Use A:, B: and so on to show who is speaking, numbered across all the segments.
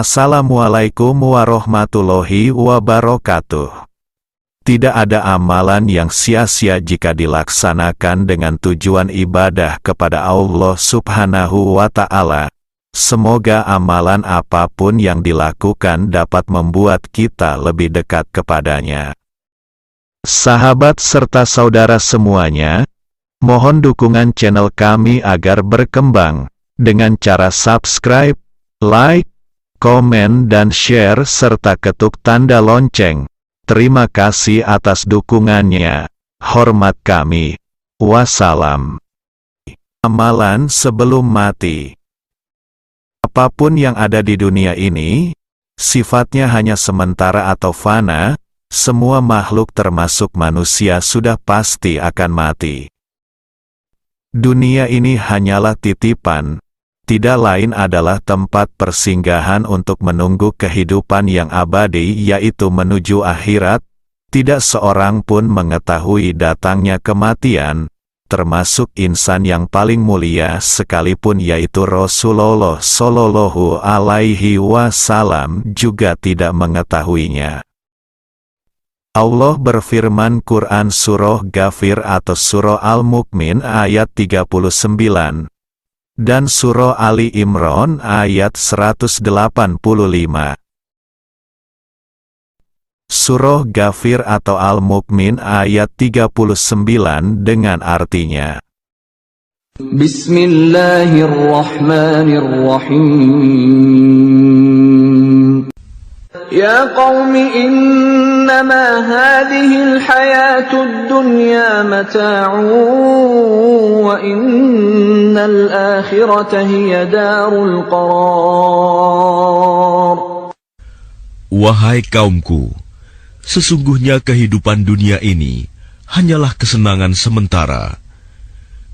A: Assalamualaikum warahmatullahi wabarakatuh. Tidak ada amalan yang sia-sia jika dilaksanakan dengan tujuan ibadah kepada Allah Subhanahu wa Ta'ala. Semoga amalan apapun yang dilakukan dapat membuat kita lebih dekat kepadanya. Sahabat serta saudara semuanya, mohon dukungan channel kami agar berkembang dengan cara subscribe, like, komen dan share serta ketuk tanda lonceng. Terima kasih atas dukungannya. Hormat kami. Wassalam. Amalan sebelum mati. Apapun yang ada di dunia ini, sifatnya hanya sementara atau fana. Semua makhluk termasuk manusia sudah pasti akan mati. Dunia ini hanyalah titipan. Tidak lain adalah tempat persinggahan untuk menunggu kehidupan yang abadi, yaitu menuju akhirat. Tidak seorang pun mengetahui datangnya kematian, termasuk insan yang paling mulia sekalipun yaitu Rasulullah Shallallahu Alaihi Wasallam juga tidak mengetahuinya. Allah berfirman Quran Surah Ghafir atau Surah Al-Mu'min ayat 39. Dan Surah Ali Imran ayat 185. Surah Ghafir atau Al-Mu'min ayat 39 dengan artinya, Bismillahirrahmanirrahim. Ya qaumi innama hadhil hayatud dunya mata'un wa innal akhirata hiya darul qarar.
B: Wahai kaumku, sesungguhnya kehidupan dunia ini hanyalah kesenangan sementara,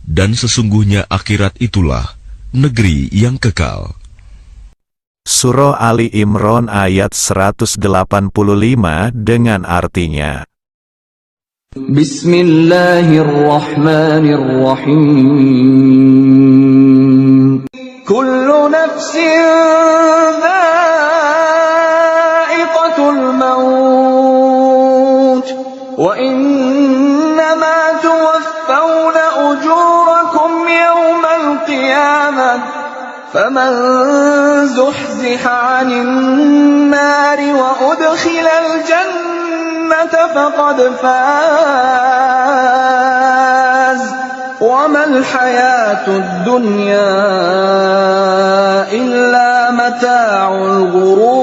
B: dan sesungguhnya akhirat itulah negeri yang kekal.
A: Surah Ali Imran ayat 185 dengan artinya, Bismillahirrahmanirrahim. Kullu nafsin dha'iqatul maut wa innama tuwaffawna ujurakum yawmal qiyamah. فَمَنْ زُحْزِحَ عَنِ النَّارِ وَأُدْخِلَ الْجَنَّةَ فَقَدْ فَازَ وَمَا الْحَيَاةُ الدُّنْيَا إِلَّا مَتَاعُ الْغُرُورِ.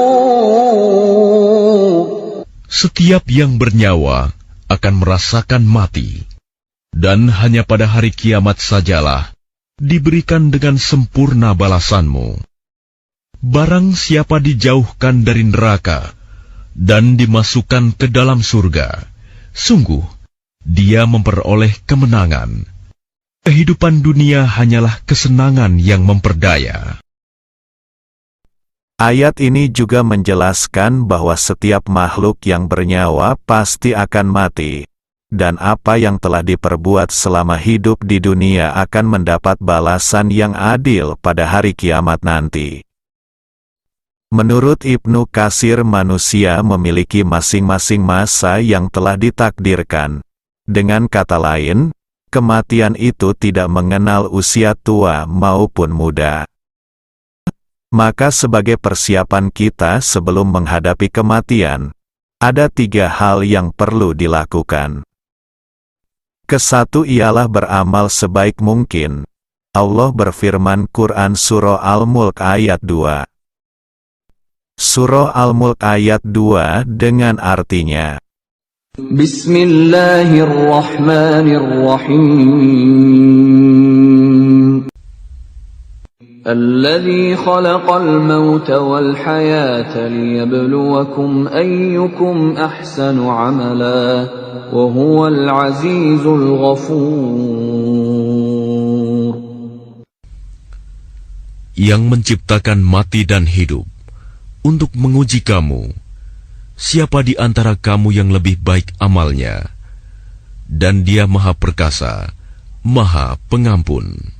B: Setiap yang bernyawa akan merasakan mati, dan hanya pada hari kiamat sajalah diberikan dengan sempurna balasanmu. Barang siapa dijauhkan dari neraka dan dimasukkan ke dalam surga, sungguh dia memperoleh kemenangan. Kehidupan dunia hanyalah kesenangan yang memperdaya.
A: Ayat ini juga menjelaskan bahwa setiap makhluk yang bernyawa pasti akan mati. Dan apa yang telah diperbuat selama hidup di dunia akan mendapat balasan yang adil pada hari kiamat nanti. Menurut Ibnu Katsir, manusia memiliki masing-masing masa yang telah ditakdirkan. Dengan kata lain, kematian itu tidak mengenal usia tua maupun muda. Maka sebagai persiapan kita sebelum menghadapi kematian, ada 3 hal yang perlu dilakukan. Kesatu ialah beramal sebaik mungkin. Allah berfirman Quran Surah Al-Mulk ayat 2. Surah Al-Mulk ayat 2 dengan artinya, Bismillahirrahmanirrahim. Alladzi khalaqal mauta wal hayata liyabluwakum ayyukum ahsanu amala wa huwal azizul ghafur.
B: Yang menciptakan mati dan hidup untuk menguji kamu, siapa di antara kamu yang lebih baik amalnya, dan Dia Maha Perkasa, Maha Pengampun.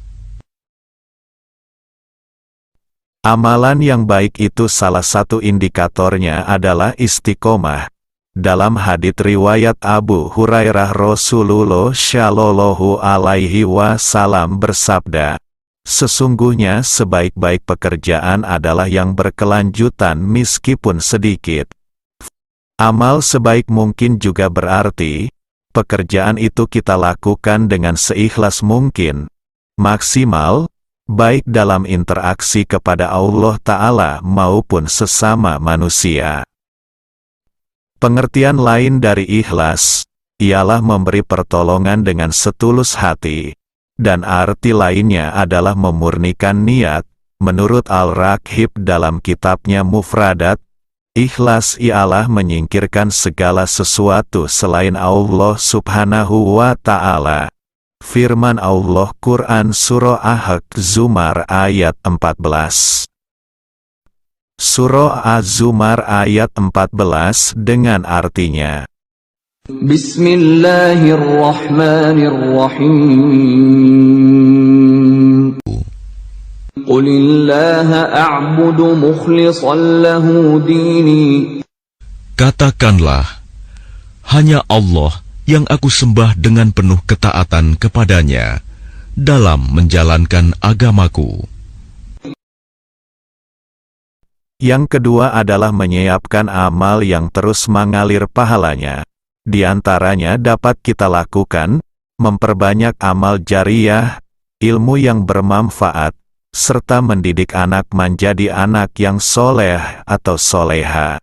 A: Amalan yang baik itu salah satu indikatornya adalah istiqomah. Dalam hadits riwayat Abu Hurairah, Rasulullah Shallallahu Alaihi Wasallam bersabda, "Sesungguhnya sebaik-baik pekerjaan adalah yang berkelanjutan meskipun sedikit." Amal sebaik mungkin juga berarti, pekerjaan itu kita lakukan dengan seikhlas mungkin, maksimal, baik dalam interaksi kepada Allah Ta'ala maupun sesama manusia. Pengertian lain dari ikhlas, ialah memberi pertolongan dengan setulus hati, dan arti lainnya adalah memurnikan niat. Menurut Al-Raghib dalam kitabnya Mufradat, ikhlas ialah menyingkirkan segala sesuatu selain Allah Subhanahu wa Ta'ala. Firman Allah Quran Surah Az-Zumar ayat 14. Surah Az-Zumar ayat 14 dengan artinya, Bismillahirrahmanirrahim. Qulillaha a'budu mukhlishan lahu dini.
B: Katakanlah, hanya Allah yang aku sembah dengan penuh ketaatan kepadanya dalam menjalankan agamaku.
A: Yang kedua adalah menyiapkan amal yang terus mengalir pahalanya. Di antaranya dapat kita lakukan, memperbanyak amal jariyah, ilmu yang bermanfaat, serta mendidik anak menjadi anak yang soleh atau soleha.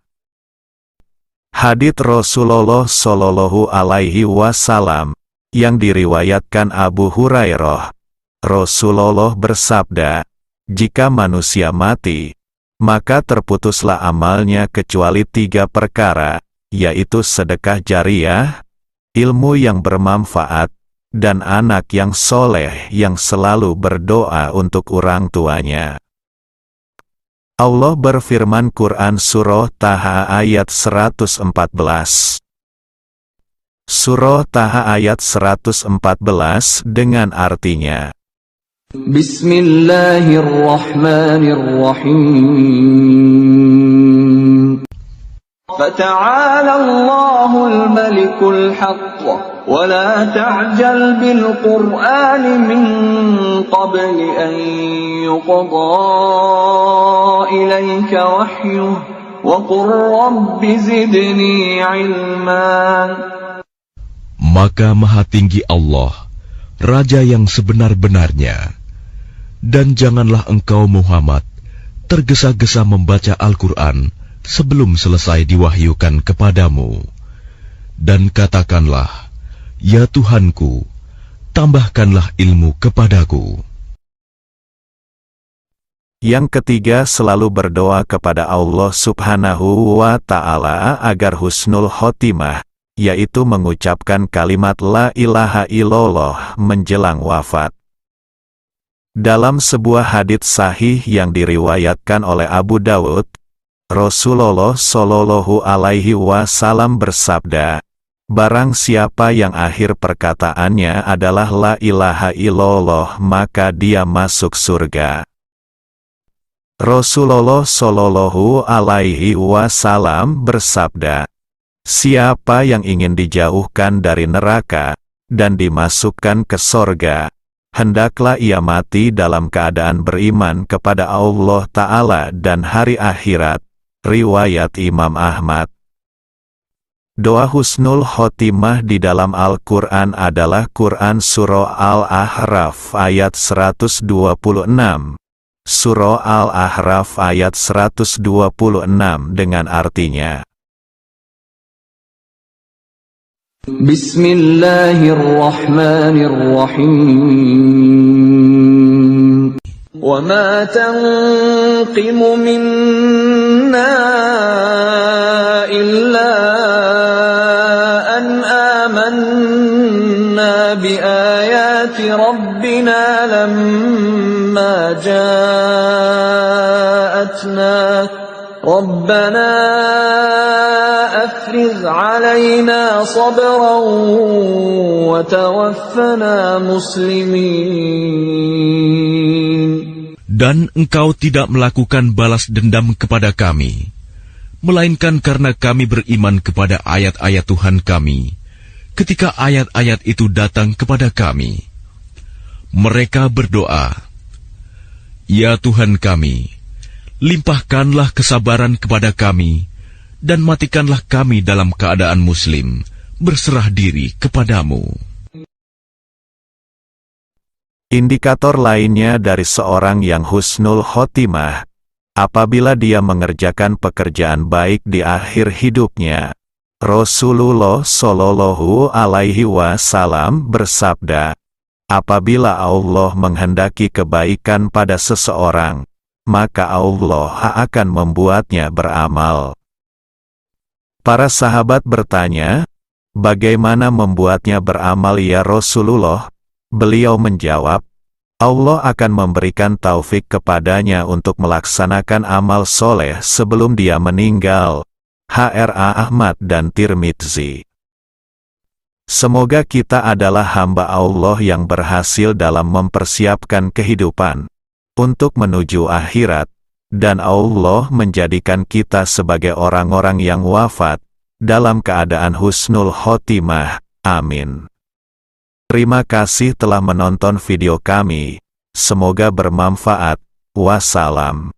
A: Hadits Rasulullah Shallallahu Alaihi Wasallam yang diriwayatkan Abu Hurairah, Rasulullah bersabda, "Jika manusia mati, maka terputuslah amalnya kecuali 3 perkara, yaitu sedekah jariyah, ilmu yang bermanfaat, dan anak yang soleh yang selalu berdoa untuk orang tuanya." Allah berfirman Quran Surah Taha ayat 114. Surah Taha ayat 114 dengan artinya, Bismillahirrahmanirrahim. Fata'ala Allahul Malikul Haqq, wa la ta'jal bil Qur'ani min qabli an yuqda ilayka wahyuh, wa qur rabbi zidni ilman.
B: Maka Maha Tinggi Allah, Raja yang sebenar-benarnya, dan janganlah engkau Muhammad tergesa-gesa membaca Al-Quran sebelum selesai diwahyukan kepadamu. Dan katakanlah, ya Tuhanku, tambahkanlah ilmu kepadaku.
A: Yang ketiga, selalu berdoa kepada Allah Subhanahu wa Ta'ala agar husnul khotimah, yaitu mengucapkan kalimat La ilaha illallah menjelang wafat. Dalam sebuah hadits sahih yang diriwayatkan oleh Abu Dawud, Rasulullah Shallallahu Alaihi Wasallam bersabda, "Barang siapa yang akhir perkataannya adalah La ilaha illallah, maka dia masuk surga." Rasulullah Shallallahu Alaihi Wasallam bersabda, "Siapa yang ingin dijauhkan dari neraka dan dimasukkan ke sorga, hendaklah ia mati dalam keadaan beriman kepada Allah Ta'ala dan hari akhirat." Riwayat Imam Ahmad. Doa husnul khotimah di dalam Al-Quran adalah Quran Surah Al-Ahraf ayat 126. Surah Al-Ahraf ayat 126 dengan artinya, Bismillahirrahmanirrahim. Wa ma tanqimu minna illa an amanna bi ayati rabbina lamma ja'atna. Rabbana afrigh alaina sabran wa tawaffana muslimin.
B: Dan engkau tidak melakukan balas dendam kepada kami, melainkan karena kami beriman kepada ayat-ayat Tuhan kami, ketika ayat-ayat itu datang kepada kami. Mereka berdoa, "Ya Tuhan kami, limpahkanlah kesabaran kepada kami, dan matikanlah kami dalam keadaan muslim, berserah diri kepadamu."
A: Indikator lainnya dari seorang yang husnul khotimah, apabila dia mengerjakan pekerjaan baik di akhir hidupnya. Rasulullah Shallallahu Alaihi Wasallam bersabda, apabila Allah menghendaki kebaikan pada seseorang, maka Allah akan membuatnya beramal. Para sahabat bertanya, bagaimana membuatnya beramal ya Rasulullah? Beliau menjawab, Allah akan memberikan taufik kepadanya untuk melaksanakan amal soleh sebelum dia meninggal. H.R.A. Ahmad dan Tirmidzi. Semoga kita adalah hamba Allah yang berhasil dalam mempersiapkan kehidupan untuk menuju akhirat, dan Allah menjadikan kita sebagai orang-orang yang wafat dalam keadaan husnul khotimah. Amin. Terima kasih telah menonton video kami. Semoga bermanfaat. Wassalam.